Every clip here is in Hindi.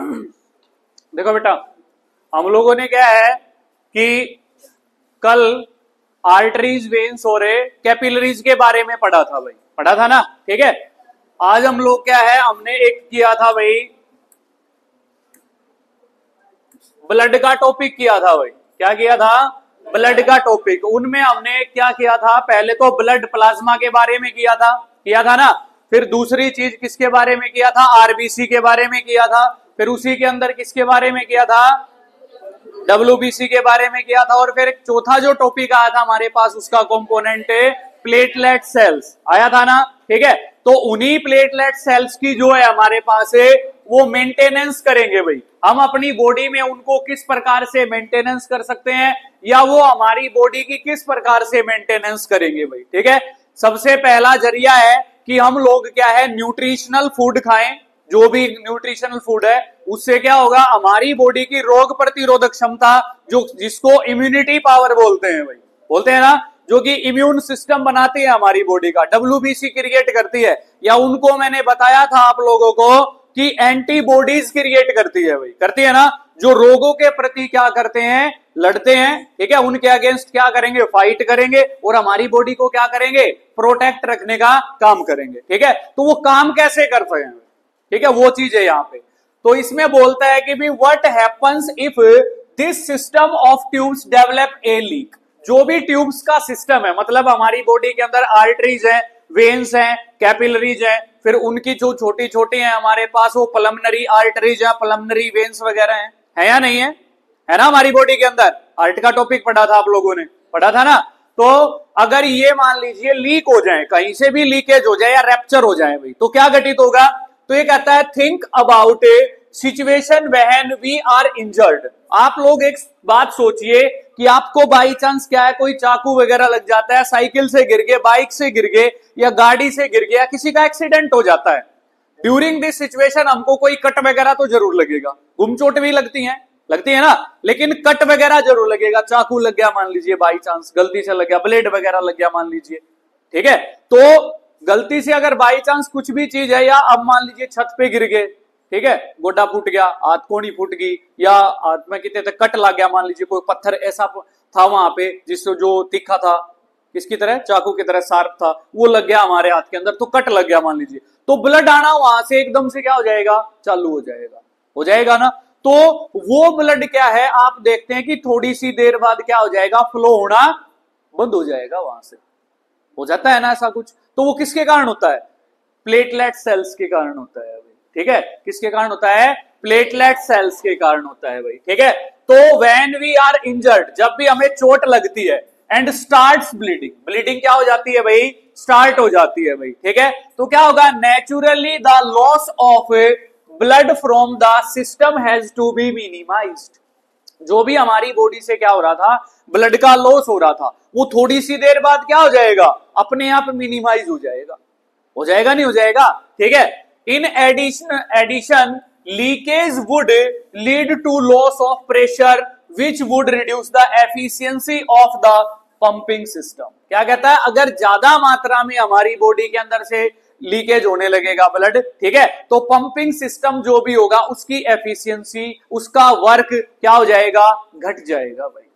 देखो बेटा, हम लोगों ने क्या है कि कल आर्टरीज, वेन्स और कैपिलरीज के बारे में पढ़ा था भाई, पढ़ा था ना, ठीक है। आज हम लोग क्या है, हमने एक किया था भाई, ब्लड का टॉपिक किया था भाई। क्या किया था? ब्लड का टॉपिक। उनमें हमने क्या किया था, पहले तो ब्लड प्लाज्मा के बारे में किया था ना। फिर दूसरी चीज किसके बारे में किया था? आरबीसी के बारे में किया था। फिर उसी के अंदर किसके बारे में किया था? डब्ल्यूबीसी के बारे में किया था। और फिर एक चौथा जो टॉपिक आया था हमारे पास, उसका कंपोनेंट है प्लेटलेट सेल्स, आया था ना, ठीक है। तो उन्हीं प्लेटलेट सेल्स की जो है हमारे पास है वो मेंटेनेंस करेंगे भाई। हम अपनी बॉडी में उनको किस प्रकार से मेंटेनेंस कर सकते हैं, या वो हमारी बॉडी की किस प्रकार से मेंटेनेंस करेंगे भाई, ठीक है। सबसे पहला जरिया है कि हम लोग क्या है, न्यूट्रिशनल फूड खाएं। जो भी न्यूट्रिशनल फूड है उससे क्या होगा, हमारी बॉडी की रोग प्रतिरोधक क्षमता, जो जिसको इम्यूनिटी पावर बोलते हैं भाई, बोलते हैं ना, जो कि इम्यून सिस्टम बनाती है हमारी बॉडी का, डब्ल्यूबीसी क्रिएट करती है, या उनको मैंने बताया था आप लोगों को कि एंटीबॉडीज क्रिएट करती है भाई, करती है ना, जो रोगों के प्रति क्या करते हैं, लड़ते हैं, ठीक है। उनके अगेंस्ट क्या करेंगे, फाइट करेंगे, और हमारी बॉडी को क्या करेंगे, प्रोटेक्ट रखने का काम करेंगे, ठीक है। तो वो काम कैसे करते हैं, ठीक है, वो चीज है यहाँ पे। तो इसमें बोलता है कि भी what happens if this system of tubes develop a leak. जो भी ट्यूब्स का सिस्टम है, मतलब हमारी बॉडी के अंदर आर्टरीज है, वेन्स हैं, कैपिलरीज हैं, फिर उनकी जो छोटी छोटी हैं हमारे पास वो पल्मनरी आर्टरीज है, पल्मनरी वेन्स वगैरह है या नहीं है ना हमारी बॉडी के अंदर। आर्ट का टॉपिक पढ़ा था आप लोगों ने, पढ़ा था ना। तो अगर ये मान लीजिए लीक हो जाए, कहीं से भी लीकेज हो जाए या रैप्चर हो जाए भाई, तो क्या घटित होगा? तो ये कहता है think about a situation when we are injured. आप लोग एक बात सोचिए कि आपको बाई चांस क्या है, कोई चाकू वगैरह लग जाता है, साइकिल से गिर गए, बाइक से गिर गए, या गाड़ी से गिर गया, किसी का एक्सीडेंट हो जाता है। ड्यूरिंग दिस सिचुएशन हमको कोई कट वगैरह तो जरूर लगेगा, गुमचोट भी लगती है ना, लेकिन कट वगैरह जरूर लगेगा। चाकू लग गया मान लीजिए, बाई चांस गलती से लग गया, ब्लेड वगैरह लग गया मान लीजिए, ठीक है। तो गलती से अगर बाई चांस कुछ भी चीज है, या अब मान लीजिए छत पे गिर गए, ठीक है, गोड्डा फूट गया, हाथ कोनी फूट गई, या हाथ में कितने तक कट लग गया, मान लीजिए कोई पत्थर ऐसा था वहां पे जिससे जो तीखा था, किसकी तरह, चाकू की तरह शार्प था, वो लग गया हमारे हाथ के अंदर, तो कट लग गया मान लीजिए, तो ब्लड आना वहां से एकदम से क्या हो जाएगा, चालू हो जाएगा ना। तो वो ब्लड क्या है, आप देखते हैं कि थोड़ी सी देर बाद क्या हो जाएगा, फ्लो होना बंद हो जाएगा, वहां से हो जाता है ना ऐसा कुछ। तो वो किसके कारण होता है? प्लेटलेट सेल्स के कारण होता है भाई, ठीक है। किसके कारण होता है? प्लेटलेट सेल्स के कारण होता है भाई, ठीक है। तो व्हेन वी आर इंजर्ड, जब भी हमें चोट लगती है, एंड स्टार्ट्स ब्लीडिंग, ब्लीडिंग क्या हो जाती है भाई, स्टार्ट हो जाती है भाई, ठीक है। तो क्या होगा, naturally the loss of blood from the system has to be minimised. जो भी हमारी बॉडी से क्या हो रहा था, ब्लड का लॉस हो रहा था, वो थोड़ी सी देर बाद क्या हो जाएगा, अपने आप मिनिमाइज हो जाएगा नहीं हो जाएगा, ठीक है। In addition leakage would lead to loss of pressure which would reduce the efficiency of the pumping system. क्या कहता है, अगर ज्यादा मात्रा में हमारी बॉडी के अंदर से लीकेज होने लगेगा ब्लड, ठीक है, तो पंपिंग सिस्टम जो भी होगा उसकी एफिशिएंसी, उसका वर्क क्या हो जाएगा, घट जाएगा भाई,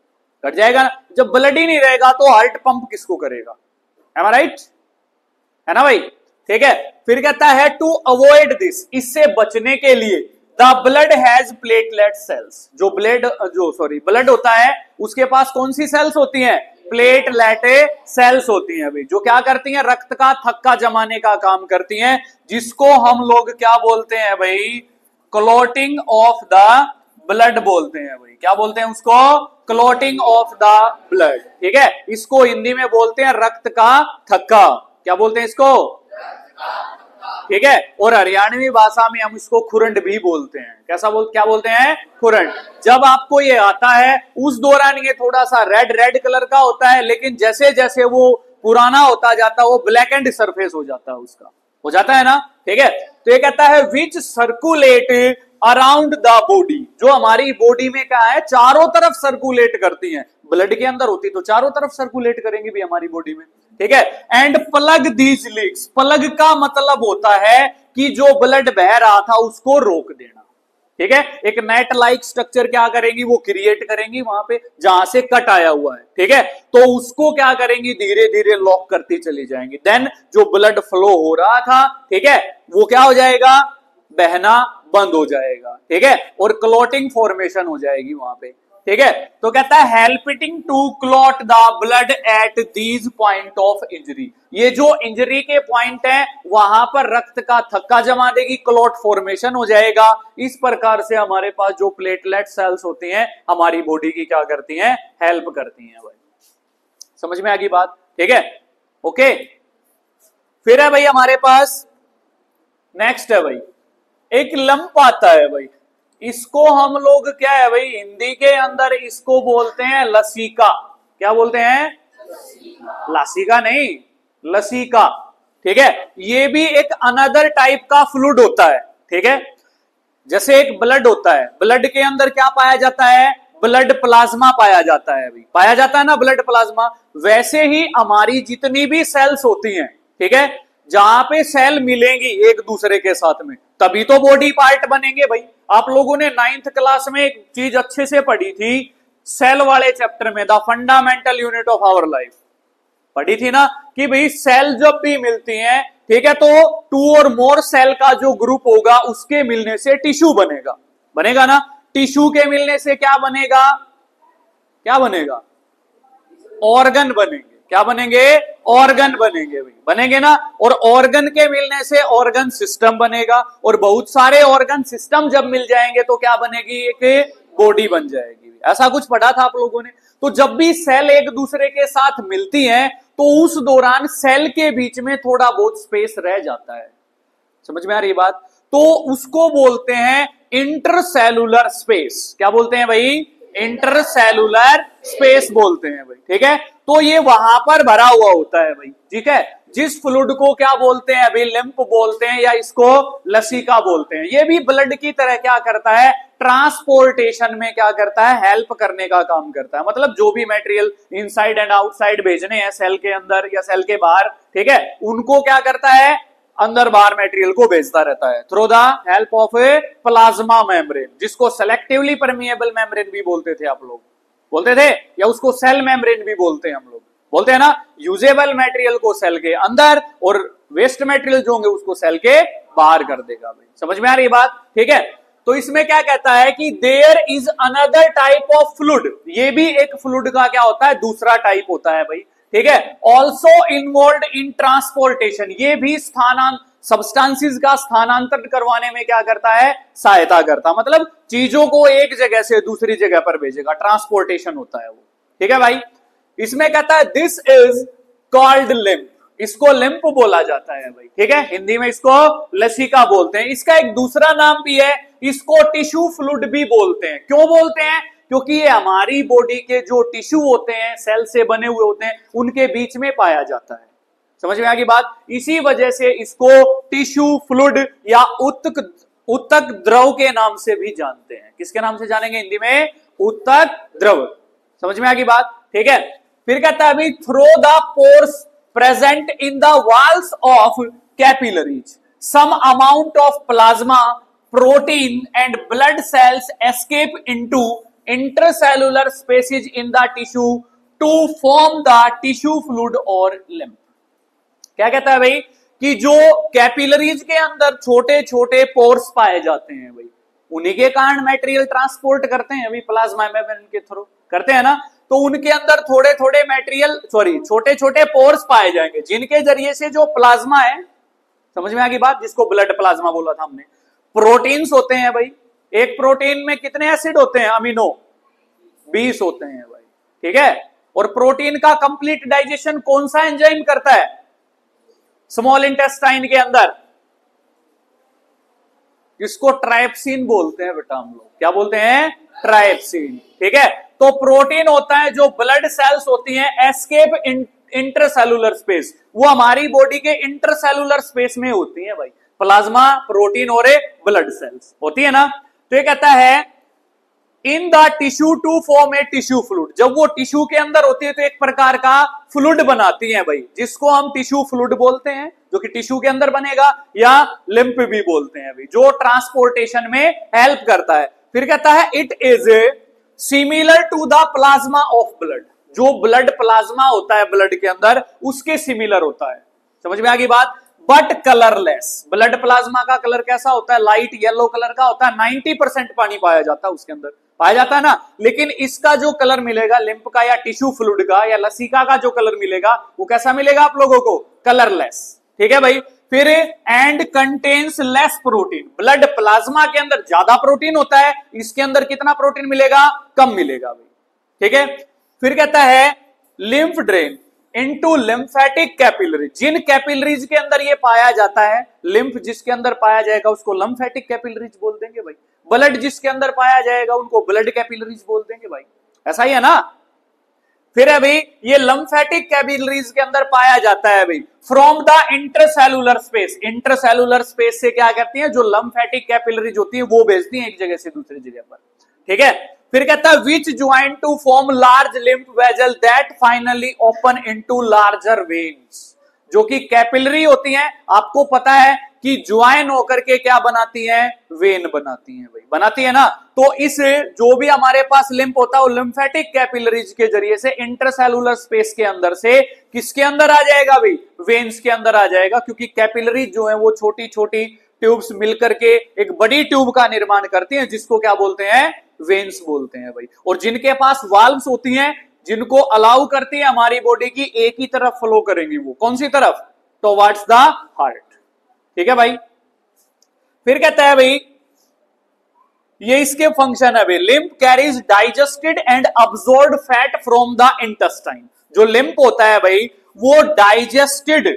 घट जाएगा ना। जब ब्लड ही नहीं रहेगा तो हार्ट पंप किसको करेगा, एम आई राइट, है ना भाई, ठीक है। फिर कहता है टू अवॉइड दिस, इससे बचने के लिए the blood has platelet cells. जो ब्लड होता है उसके पास कौन सी सेल्स होती हैं, प्लेटलेट सेल्स होती हैं भाई, जो क्या करती हैं, रक्त का थक्का जमाने का काम करती हैं, जिसको हम लोग क्या बोलते हैं भाई, क्लॉटिंग ऑफ द ब्लड बोलते हैं भाई। क्या बोलते हैं उसको, क्लॉटिंग ऑफ द ब्लड, ठीक है। इसको हिंदी में बोलते हैं रक्त का थक्का। क्या बोलते हैं इसको, ठीक है। और हरियाणवी भाषा में हम इसको खुरंड भी बोलते हैं। क्या बोलते हैं, खुरंड। जब आपको ये आता है उस दौरान ये थोड़ा सा रेड कलर का होता है, लेकिन जैसे जैसे वो पुराना होता जाता है वो ब्लैक एंड सरफेस हो जाता है, उसका हो जाता है ना, ठीक है। तो ये कहता है विच सर्कुलेट अराउंड द बॉडी, जो हमारी बॉडी में क्या है, चारों तरफ सर्कुलेट करती हैं। ब्लड के अंदर होती तो चारों तरफ सर्कुलेट करेंगे भी हमारी बॉडी में, ठीक है। And plug these leaks, plug का मतलब होता है कि जो ब्लड बह रहा था उसको रोक देना, ठीक है, एक नेट लाइक स्ट्रक्चर क्या करेंगी, वो क्रिएट करेंगी वहां पे जहां से कट आया हुआ है, ठीक है, तो उसको क्या करेंगी, धीरे धीरे लॉक करती चली जाएंगी। देन जो ब्लड फ्लो हो रहा था, ठीक है, वो क्या हो जाएगा, बहना बंद हो जाएगा, ठीक है, और क्लॉटिंग फॉर्मेशन हो जाएगी वहां पे, ठीक है। तो कहता है helping to clot the blood at these point of injury, ये जो इंजरी के पॉइंट है वहां पर रक्त का थक्का जमा देगी, क्लॉट फॉर्मेशन हो जाएगा। इस प्रकार से हमारे पास जो प्लेटलेट सेल्स होती हैं हमारी बॉडी की क्या करती हैं, हेल्प करती हैं भाई। समझ में आ गई बात, ठीक है, ओके। फिर है भाई हमारे पास नेक्स्ट है भाई एक लंप आता है भाई, इसको हम लोग क्या है भाई, हिंदी के अंदर इसको बोलते हैं लसीका। क्या बोलते हैं, लसीका नहीं, लसीका, ठीक है। ये भी एक अनदर टाइप का फ्लूइड होता है, ठीक है। जैसे एक ब्लड होता है, ब्लड के अंदर क्या पाया जाता है, ब्लड प्लाज्मा पाया जाता है, अभी पाया जाता है ना ब्लड प्लाज्मा। वैसे ही हमारी जितनी भी सेल्स होती हैं, ठीक है, जहां पे सेल मिलेंगी एक दूसरे के साथ में तभी तो बॉडी पार्ट बनेंगे भाई। आप लोगों ने 9th क्लास में एक चीज अच्छे से पढ़ी थी, सेल वाले चैप्टर में, the fundamental unit of our life पढ़ी थी ना, कि भाई सेल जब भी मिलती हैं, ठीक है, तो 2 और मोर सेल का जो ग्रुप होगा उसके मिलने से टिश्यू बनेगा, बनेगा ना। टिश्यू के मिलने से क्या बनेगा, क्या बनेगा, ऑर्गन बनेंगे। क्या बनेंगे, ऑर्गन बनेंगे भाई, बनेंगे ना। और ऑर्गन के मिलने से ऑर्गन सिस्टम बनेगा, और बहुत सारे ऑर्गन सिस्टम जब मिल जाएंगे तो क्या बनेगी, एक बॉडी बन जाएगी। ऐसा कुछ पढ़ा था आप लोगों ने। तो जब भी सेल एक दूसरे के साथ मिलती हैं तो उस दौरान सेल के बीच में थोड़ा बहुत स्पेस रह जाता है। समझ में आ रही बात, तो उसको बोलते हैं इंटरसेलुलर स्पेस। क्या बोलते हैं भाई, इंटरसेलुलर स्पेस बोलते हैं भाई, ठीक है। तो ये वहां पर भरा हुआ होता है भाई, ठीक है। जिस फ्लूइड को क्या बोलते हैं अभी, लिम्फ बोलते हैं या इसको लसीका बोलते हैं। ये भी ब्लड की तरह क्या करता है, ट्रांसपोर्टेशन में क्या करता है, हेल्प करने का काम करता है। मतलब जो भी मटेरियल इनसाइड एंड आउटसाइड भेजने हैं सेल के अंदर या सेल के बाहर, ठीक है, उनको क्या करता है, अंदर बाहर मटेरियल को भेजता रहता है through the help of A plasma membrane, जिसको सेलेक्टिवली परमिएबल मेम्ब्रेन भी बोलते थे आप लोग, बोलते थे, या उसको सेल मेम्ब्रेन भी बोलते हैं हम लोग, बोलते हैं ना। यूजेबल मटेरियल को सेल के अंदर और वेस्ट मटेरियल जो होंगे उसको सेल के बाहर कर देगा भाई। समझ में आ रही बात, ठीक है। तो इसमें क्या कहता है कि there is another type of fluid, ये भी एक फ्लूइड का क्या होता है, दूसरा टाइप होता है भाई, ठीक है। ऑल्सो इन्वॉल्व इन ट्रांसपोर्टेशन, ये भी सब्सटेंसेस का स्थानांतरण करवाने में क्या करता है, सहायता करता, मतलब चीजों को एक जगह से दूसरी जगह पर भेजेगा, ट्रांसपोर्टेशन होता है वो, ठीक है भाई। इसमें कहता है दिस इज कॉल्ड लिम्फ, इसको लिम्फ बोला जाता है भाई, ठीक है। हिंदी में इसको लसीका बोलते हैं। इसका एक दूसरा नाम भी है, इसको टिश्यू फ्लूइड भी बोलते हैं। क्यों बोलते हैं, क्योंकि ये हमारी बॉडी के जो टिश्यू होते हैं, सेल से बने हुए होते हैं, उनके बीच में पाया जाता है। समझ में आ गई बात, इसी वजह से इसको टिश्यू फ्लूइड या उत्तक द्रव के नाम से भी जानते हैं। किसके नाम से जानेंगे हिंदी में, उत्तक द्रव। समझ में आ गई बात, ठीक है। फिर कहता है अभी through the pores present in the walls of capillaries some amount of plasma protein and blood cells escape into intercellular spaces in the tissue to form the tissue fluid और लिम्फ। क्या कहता है भाई कि जो कैपिलरीज के अंदर छोटे छोटे पोर्स पाए जाते हैं भाई, उन्हीं के कारण मटेरियल ट्रांसपोर्ट करते हैं अभी प्लाज्मा मेम्ब्रेन के थ्रू करते हैं ना। तो उनके अंदर थोड़े थोड़े मटेरियल छोटे छोटे पोर्स पाए जाएंगे, जिनके जरिए से जो प्लाज्मा है, समझ में आ गई बात, जिसको ब्लड प्लाज्मा बोला था हमने, प्रोटीन्स होते हैं भाई। एक प्रोटीन में कितने एसिड होते हैं, अमीनो 20 होते हैं भाई, ठीक है। और प्रोटीन का कंप्लीट डाइजेशन कौन सा एंजाइम करता है, स्मॉल इंटेस्टाइन के अंदर, जिसको ट्राइप्सिन बोलते हैं बेटा हम लोग। क्या बोलते हैं, ट्राइप्सिन, ठीक है। तो प्रोटीन होता है जो ब्लड सेल्स होती हैं एस्केप इंटरसेलुलर स्पेस, वो हमारी बॉडी के इंटरसेलुलर स्पेस में होती है भाई, प्लाज्मा, प्रोटीन और ब्लड सेल्स होती है ना। तो ये कहता है in the tissue to form a tissue fluid. जब वो टिश्यू के अंदर होती है तो एक प्रकार का फ्लूइड बनाती है भाई, जिसको हम टिश्यू फ्लूइड बोलते हैं, जो कि टिश्यू के अंदर बनेगा, या लिम्फ भी बोलते हैं भाई, जो ट्रांसपोर्टेशन में हेल्प करता है। फिर कहता है it is similar to the plasma of blood. जो ब्लड प्लाज्मा होता है ब्लड के अंदर, उसके सिमिलर होता है। समझ में आ गई बात? But colourless. ब्लड प्लाज्मा का कलर कैसा होता है? लाइट येलो कलर का होता है। 90% पानी पाया जाता है उसके अंदर, पाया जाता है ना। लेकिन इसका जो कलर मिलेगा लिम्फ का या टिश्यू फ्लूइड का या लसिका का जो कलर मिलेगा, वो कैसा मिलेगा आप लोगों को? कलरलेस। ठीक है भाई। फिर and contains less protein. Blood plasma के अंदर ज्यादा प्रोटीन होता है, इसके अंदर कितना प्रोटीन मिलेगा? कम मिलेगा भाई। ठीक है। फिर कहता है lymph drain into lymphatic capillary. जिन कैपिलरीज के अंदर ये पाया जाता है, लिम्फ जिसके अंदर पाया जाएगा उसको लिम्फेटिक कैपिलरीज बोल देंगे भाई। ब्लड जिसके अंदर पाया जाएगा उनको ब्लड कैपिलरीज बोल देंगे भाई। ऐसा ही है ना। फिर अभी ये लिम्फेटिक कैपिलरीज के अंदर पाया जाता है भाई from the intercellular space. Intercellular space से क्या करती है? जो लिम्फेटिक कैपिलरीज होती है वो भेजती है एक जगह से दूसरी जगह पर। ठीक है। फिर कहता है which join to form large lymph vessel that finally open into larger veins. जो कि कैपिलरी होती हैं, आपको पता है कि ज्वाइन होकर के क्या बनाती हैं? वेन बनाती हैं भाई, बनाती है ना। तो इस जो भी हमारे पास लिम्फ होता है वो लिम्फेटिक कैपिलरीज के जरिए से इंटरसेलुलर स्पेस के अंदर से किसके अंदर आ जाएगा भाई? वेन्स के अंदर आ जाएगा। क्योंकि कैपिलरी जो है वो छोटी छोटी ट्यूब्स मिलकर के एक बड़ी ट्यूब का निर्माण करती हैं, जिसको क्या बोलते हैं? वेन्स बोलते हैं भाई। और जिनके पास वाल्व्स होती हैं, जिनको अलाउ करती है हमारी बॉडी की एक ही तरफ फ्लो करेंगी, वो कौन सी तरफ? Towards the heart. ठीक है भाई। फिर कहता है भाई ये इसके फंक्शन है भाई। Lymph carries digested and absorbed fat from the intestine. जो लिम्फ होता है भाई वो डाइजेस्टेड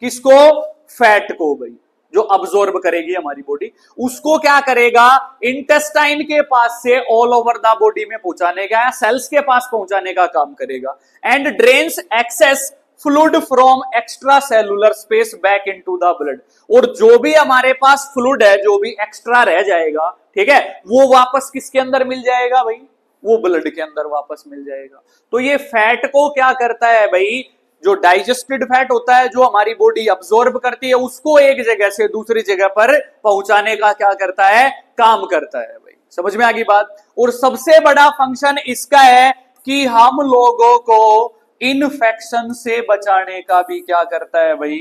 किसको? फैट को भाई, जो अब्सॉर्ब करेगी हमारी बॉडी, उसको क्या करेगा? इंटेस्टाइन के पास से ऑल ओवर द बॉडी में पहुंचाने का, सेल्स के पास पहुंचाने का काम करेगा। And drains access fluid from extra cellular space back into the blood. और जो भी हमारे पास फ्लूइड है, जो भी एक्स्ट्रा रह जाएगा, ठीक है, वो वापस किसके अंदर मिल जाएगा भाई? वो ब्लड के अंदर वापस मिल जाएगा। तो ये फैट को क्या करता है भाई? जो डाइजेस्टेड फैट होता है, जो हमारी बॉडी अब्सॉर्ब करती है, उसको एक जगह से दूसरी जगह पर पहुंचाने का क्या करता है? काम करता है भाई। समझ में आ गई बात? और सबसे बड़ा फंक्शन इसका है कि हम लोगों को इन्फेक्शन से बचाने का भी क्या करता है भाई?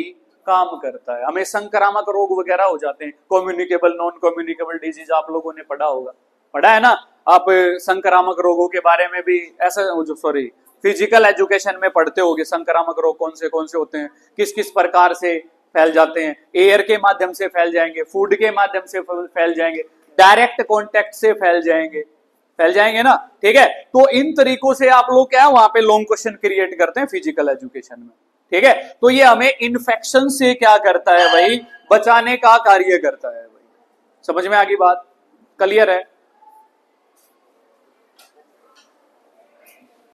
काम करता है। हमें संक्रामक रोग वगैरह हो जाते हैं, कम्युनिकेबल नॉन कम्युनिकेबल डिजीज आप लोगों ने पढ़ा होगा, पढ़ा है ना आप? संक्रामक रोगों के बारे में भी ऐसा जो सॉरी फिजिकल एजुकेशन में पढ़ते होगे। संक्रामक रोग कौन से होते हैं, किस किस प्रकार से फैल जाते हैं? एयर के माध्यम से फैल जाएंगे, फूड के माध्यम से फैल जाएंगे, डायरेक्ट कॉन्टेक्ट से फैल जाएंगे ना। ठीक है। तो इन तरीकों से आप लोग क्या है वहां पे लॉन्ग क्वेश्चन क्रिएट करते हैं फिजिकल एजुकेशन में। ठीक है। तो ये हमें इन्फेक्शन से क्या करता है भाई? बचाने का कार्य करता है भाई। समझ में आ गई बात? क्लियर है?